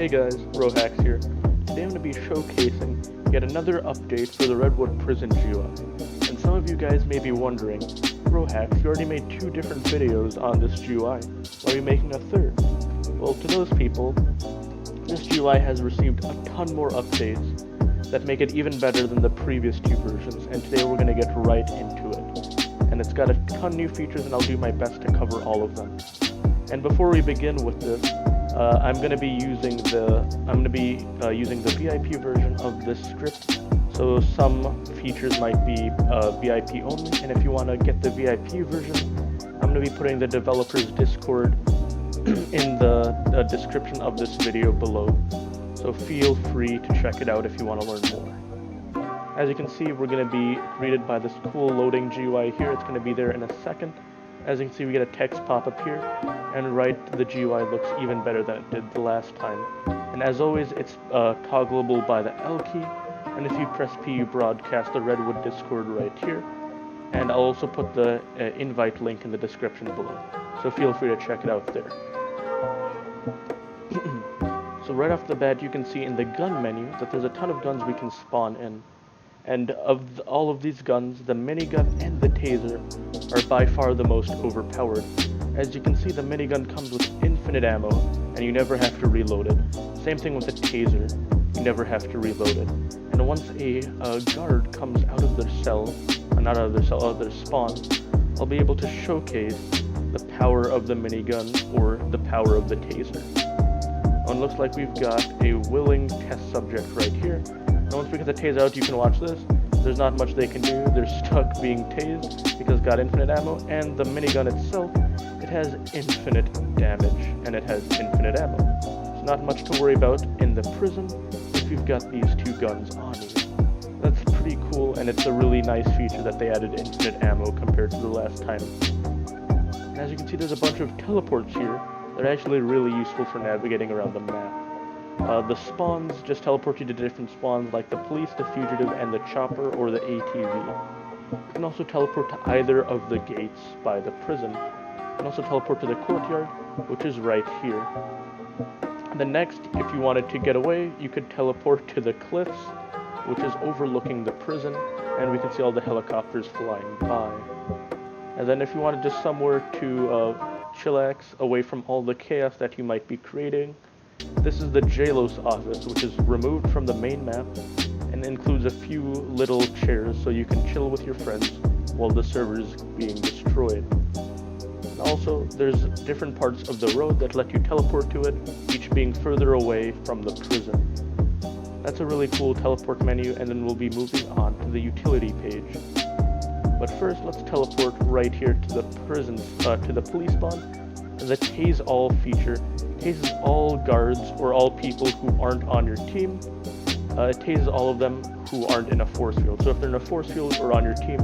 Hey guys, Rohax here. Today I'm going to be showcasing yet another update for the Redwood Prison GUI. And some of you guys may be wondering, Rohax, you already made 2 different videos on this GUI. Why are you making a third? Well, to those people, this GUI has received a ton more updates that make it even better than the previous 2 versions, and today we're going to get right into it. And it's got a ton new features, and I'll do my best to cover all of them. And before we begin with this, I'm going to be using the VIP version of this script. So some features might be VIP only, and if you want to get the VIP version, I'm going to be putting the developer's Discord in the description of this video below. So feel free to check it out if you want to learn more. As you can see, we're going to be greeted by this cool loading GUI here. It's going to be there in a second. As you can see, we get a text pop-up here, and the GUI looks even better than it did the last time. And as always, it's toggleable by the L key, and if you press P, you broadcast the Redwood Discord right here. And I'll also put the invite link in the description below, so feel free to check it out there. So right off the bat, you can see in the gun menu that there's a ton of guns we can spawn in. And of all of these guns, the minigun and the taser are by far the most overpowered. As you can see, the minigun comes with infinite ammo, and you never have to reload it. Same thing with the taser, you never have to reload it. And once a guard comes out of their cell, not out of their cell, out of their spawn, I'll be able to showcase the power of the minigun or the power of the taser. Now it looks like we've got a willing test subject right here. And once we get the tase out, you can watch this. There's not much they can do. They're stuck being tased because it's got infinite ammo, and the minigun itself, it has infinite damage, and it has infinite ammo. So not much to worry about in the prison if you've got these 2 guns on you. That's pretty cool, and it's a really nice feature that they added infinite ammo compared to the last time. And as you can see, there's a bunch of teleports here that are actually really useful for navigating around the map. The spawns just teleport you to different spawns like the police, the fugitive, and the chopper or the ATV. You can also teleport to either of the gates by the prison. You can also teleport to the courtyard, which is right here. And then next, if you wanted to get away, you could teleport to the cliffs, which is overlooking the prison, and we can see all the helicopters flying by. And then if you wanted just somewhere to chillax away from all the chaos that you might be creating, this is the Jalos office, which is removed from the main map and includes a few little chairs so you can chill with your friends while the server is being destroyed. And also, there's different parts of the road that let you teleport to it, each being further away from the prison. That's a really cool teleport menu, and then we'll be moving on to the utility page. But first, let's teleport right here to the prison, to the police spawn, and the Tase All feature. Tases all guards or all people who aren't on your team. It tases all of them who aren't in a force field. So if they're in a force field or on your team,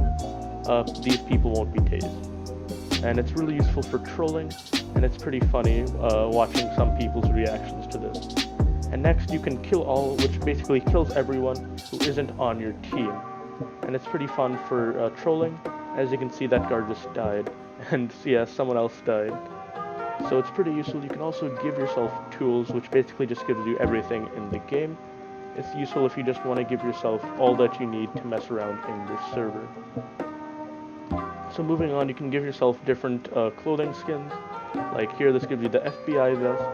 these people won't be tased. And it's really useful for trolling, and it's pretty funny watching some people's reactions to this. And next, you can kill all, which basically kills everyone who isn't on your team. And it's pretty fun for trolling. As you can see, that guard just died, and yeah, someone else died. So it's pretty useful. You can also give yourself tools, which basically just gives you everything in the game. It's useful if you just want to give yourself all that you need to mess around in this server. So moving on, you can give yourself different clothing skins. Like here, this gives you the FBI vest,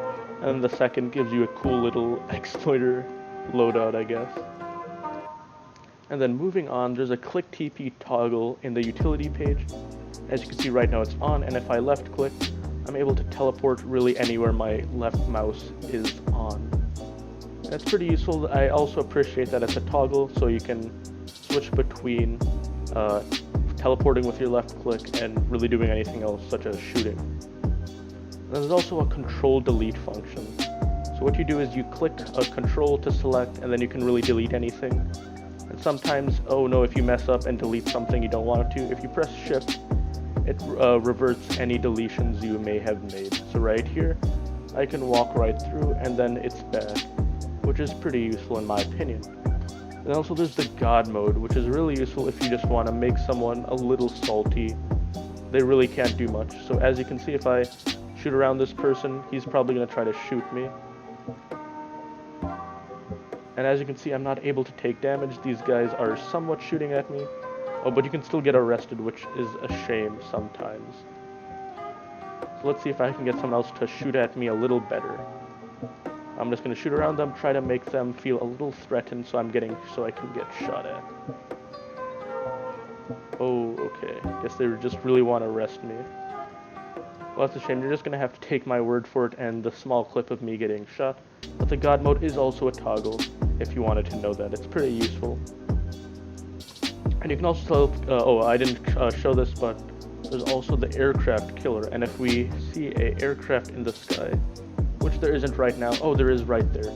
and the second gives you a cool little exploiter loadout, I guess. And then moving on, there's a click TP toggle in the utility page. As you can see right now, it's on, and if I left click, I'm able to teleport really anywhere my left mouse is on. That's pretty useful. I also appreciate that it's a toggle, so you can switch between teleporting with your left click and really doing anything else, such as shooting. And there's also a control delete function. So what you do is you click a control to select, and then you can really delete anything. And sometimes, oh no, if you mess up and delete something you don't want it to, if you press shift, it reverts any deletions you may have made. So right here, I can walk right through and then it's back, which is pretty useful in my opinion. And also there's the God mode, which is really useful if you just want to make someone a little salty. They really can't do much. So as you can see, if I shoot around this person, he's probably going to try to shoot me. And as you can see, I'm not able to take damage. These guys are somewhat shooting at me. Oh, but you can still get arrested, which is a shame sometimes. So let's see if I can get someone else to shoot at me a little better. I'm just going to shoot around them, try to make them feel a little threatened so I can get shot at. Oh, okay. Guess they just really want to arrest me. Well, that's a shame. You're just going to have to take my word for it and the small clip of me getting shot. But the God mode is also a toggle, if you wanted to know that. It's pretty useful. And you can also tell, I didn't show this, but there's also the aircraft killer. And if we see an aircraft in the sky, which there isn't right now, oh, there is right there.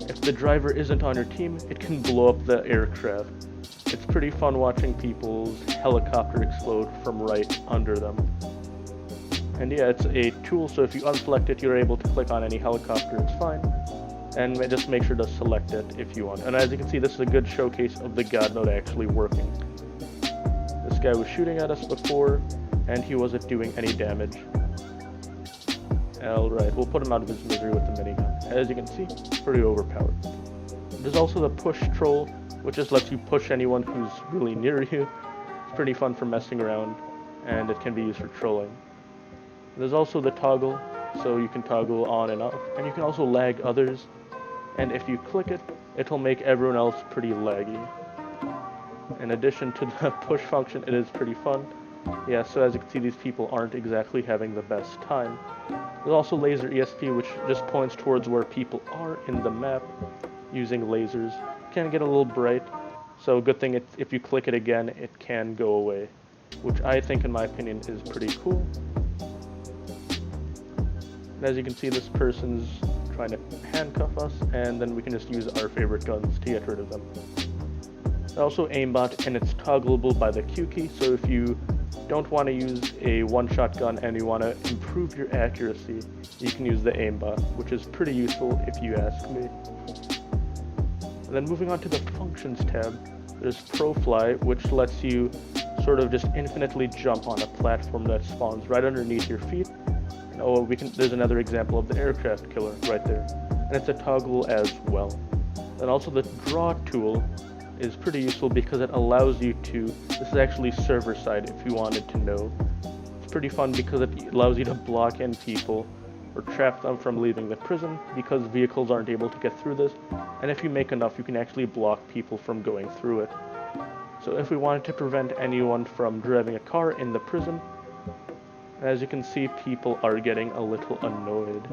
If the driver isn't on your team, it can blow up the aircraft. It's pretty fun watching people's helicopter explode from right under them. And yeah, it's a tool, so if you unselect it, you're able to click on any helicopter, it's fine. And just make sure to select it if you want. And as you can see, this is a good showcase of the God mode actually working. This guy was shooting at us before, and he wasn't doing any damage. Alright, we'll put him out of his misery with the minigun. As you can see, pretty overpowered. There's also the push troll, which just lets you push anyone who's really near you. It's pretty fun for messing around, and it can be used for trolling. There's also the toggle, so you can toggle on and off, and you can also lag others, and if you click it, it'll make everyone else pretty laggy. In addition to the push function, it is pretty fun. Yeah, so as you can see, these people aren't exactly having the best time. There's also laser ESP, which just points towards where people are in the map using lasers. It can get a little bright, so good thing if you click it again, it can go away, which I think, in my opinion, is pretty cool. And as you can see, this person's trying to handcuff us, and then we can just use our favorite guns to get rid of them. There's also aimbot, and it's toggleable by the Q key, so if you don't want to use a one-shot gun and you want to improve your accuracy, you can use the aimbot, which is pretty useful if you ask me. And then moving on to the functions tab, there's ProFly, which lets you sort of just infinitely jump on a platform that spawns right underneath your feet. And there's another example of the aircraft killer right there. And it's a toggle as well. And also the draw tool is pretty useful because it allows you to, this is actually server side if you wanted to know. It's pretty fun because it allows you to block in people or trap them from leaving the prison because vehicles aren't able to get through this. And if you make enough, you can actually block people from going through it. So if we wanted to prevent anyone from driving a car in the prison, as you can see, people are getting a little annoyed.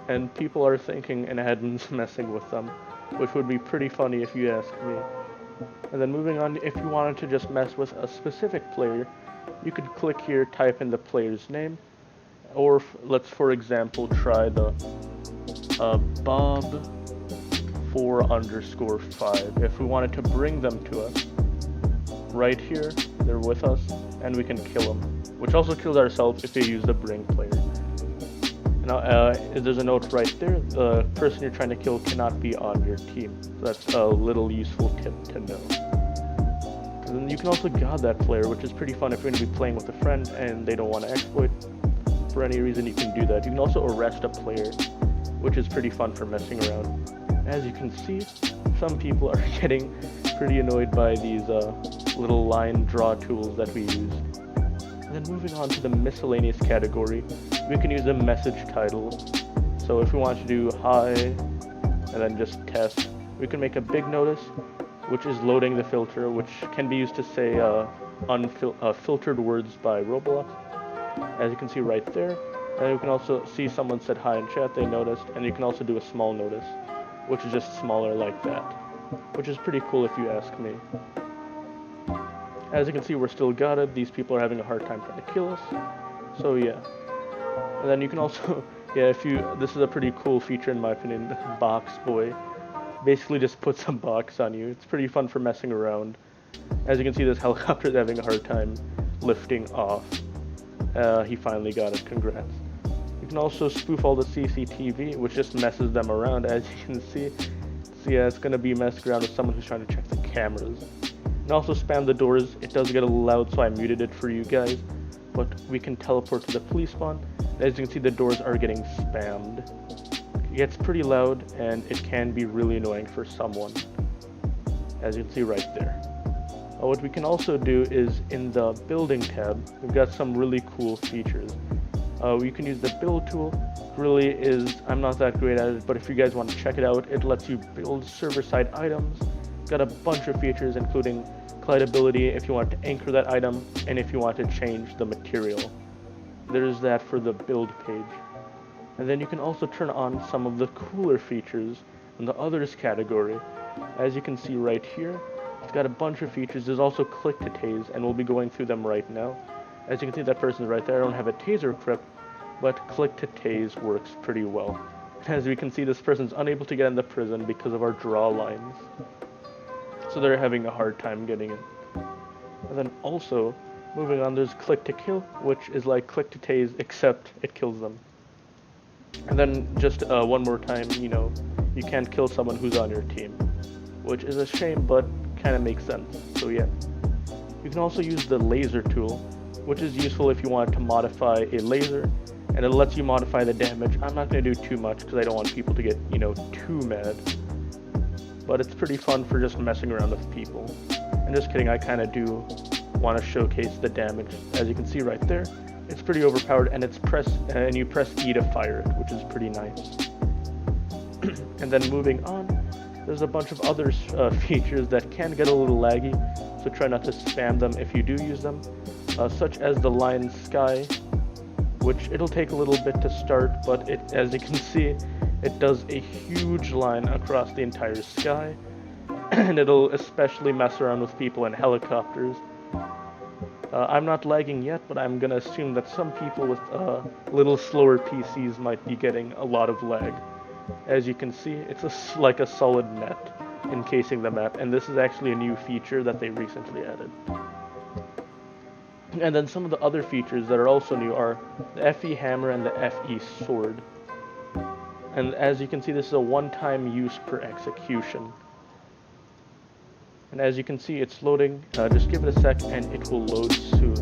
And people are thinking an admin's messing with them, which would be pretty funny if you ask me. And then moving on, if you wanted to just mess with a specific player, you could click here, type in the player's name, or let's, for example, try the Bob4_5. If we wanted to bring them to us, right here, they're with us, and we can kill them, which also kills ourselves if we use the bring player. Now, there's a note right there, the person you're trying to kill cannot be on your team. So that's a little useful tip to know. And then you can also god that player, which is pretty fun if you're going to be playing with a friend and they don't want to exploit. For any reason, you can do that. You can also arrest a player, which is pretty fun for messing around. As you can see, some people are getting pretty annoyed by these little line draw tools that we use. And then moving on to the miscellaneous category, we can use a message title. So if we want to do hi, and then just test, we can make a big notice, which is loading the filter, which can be used to say filtered words by Roblox, as you can see right there. And you can also see someone said hi in chat, they noticed, and you can also do a small notice, which is just smaller like that, which is pretty cool if you ask me. As you can see, we're still gutted. These people are having a hard time trying to kill us. So yeah. And then you can also, yeah, this is a pretty cool feature in my opinion, Box Boy. Basically just puts a box on you. It's pretty fun for messing around. As you can see, this helicopter is having a hard time lifting off. He finally got it, congrats. You can also spoof all the CCTV, which just messes them around, as you can see. So yeah, it's going to be messed around with someone who's trying to check the cameras. And also spam the doors. It does get a little loud, so I muted it for you guys. But we can teleport to the police spawn. As you can see, the doors are getting spammed. it gets pretty loud and it can be really annoying for someone, as you can see right there. What we can also do is in the building tab, we've got some really cool features. You can use the build tool. Really is, I'm not that great at it, but if you guys want to check it out, it lets you build server-side items. It's got a bunch of features, including collidability if you want to anchor that item, and if you want to change the material. There's that for the build page. And then you can also turn on some of the cooler features in the others category. As you can see right here, it's got a bunch of features. There's also click to tase, and we'll be going through them right now. As you can see, that person's right there. I don't have a taser equipped, but click to tase works pretty well. As we can see, this person's unable to get in the prison because of our draw lines. So they're having a hard time getting in. And then also, moving on, there's click to kill, which is like click to tase, except it kills them. And then just one more time, you can't kill someone who's on your team, which is a shame, but kind of makes sense. So yeah. You can also use the laser tool, which is useful if you want to modify a laser, and it lets you modify the damage. I'm not going to do too much because I don't want people to get, too mad. But it's pretty fun for just messing around with people. And just kidding, I kind of do want to showcase the damage. As you can see right there, it's pretty overpowered, and you press E to fire it, which is pretty nice. And then moving on, there's a bunch of other features that can get a little laggy, so try not to spam them if you do use them, such as the line sky, which it'll take a little bit to start, but as you can see, it does a huge line across the entire sky, and it'll especially mess around with people in helicopters. I'm not lagging yet, but I'm gonna assume that some people with little slower PCs might be getting a lot of lag. As you can see, it's like a solid net encasing the map, and this is actually a new feature that they recently added. And then some of the other features that are also new are the FE hammer and the FE sword. And as you can see, this is a one-time use per execution. And as you can see, it's loading. Just give it a sec and it will load soon.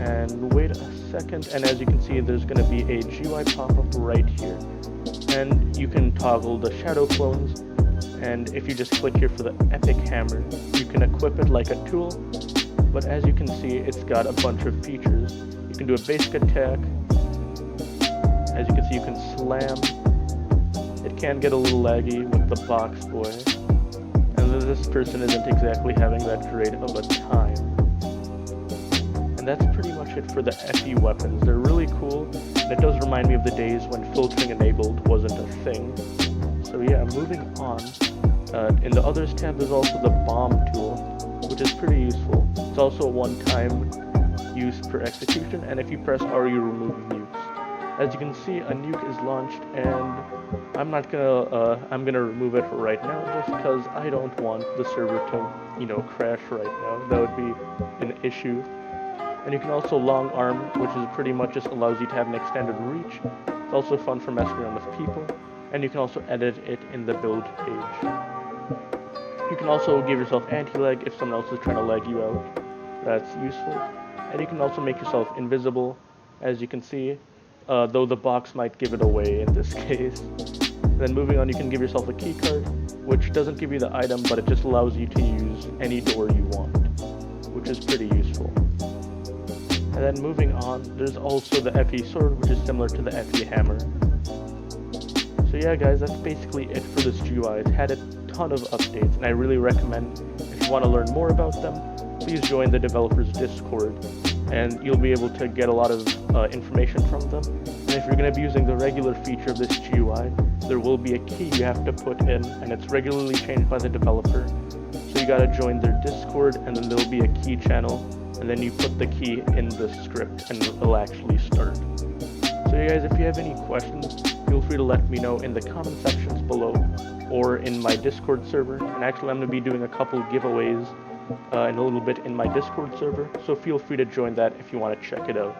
And wait a second, and as you can see, there's going to be a GUI pop-up right here. And you can toggle the shadow clones, and if you just click here for the epic hammer, you can equip it like a tool. But as you can see, it's got a bunch of features. You can do a basic attack. As you can see, you can slam. It can get a little laggy with the box boy. And this person isn't exactly having that great of a time. And that's pretty much it for the FE weapons. They're really cool, and it does remind me of the days when filtering enabled wasn't a thing. So yeah, moving on. In the others tab, there's also the bomb tool, which is pretty useful. It's also a one-time use per execution, and if you press R, you remove nukes. As you can see, a nuke is launched, and I'm gonna remove it right now, just because I don't want the server to, crash right now. That would be an issue. And you can also long arm, which is pretty much just allows you to have an extended reach. It's also fun for messing around with people, and you can also edit it in the build page. You can also give yourself anti-lag if someone else is trying to lag you out. That's useful. And you can also make yourself invisible, as you can see, though the box might give it away in this case. Then moving on, you can give yourself a key card, which doesn't give you the item, but it just allows you to use any door you want, which is pretty useful. And then moving on, there's also the FE sword, which is similar to the FE hammer. So yeah guys, that's basically it for this GUI. It's had a ton of updates, and I really recommend, if you want to learn more about them, please join the developers Discord, and you'll be able to get a lot of information from them. And if you're going to be using the regular feature of this GUI, there will be a key you have to put in, and it's regularly changed by the developer. So you gotta join their Discord, and then there'll be a key channel, and then you put the key in the script, and it'll actually start. So you guys, if you have any questions, feel free to let me know in the comment sections below, or in my Discord server. And actually, I'm going to be doing a couple giveaways in a little bit in my Discord server, so feel free to join that if you want to check it out.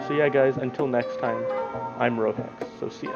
So yeah guys, until next time, I'm Rohex, so see ya.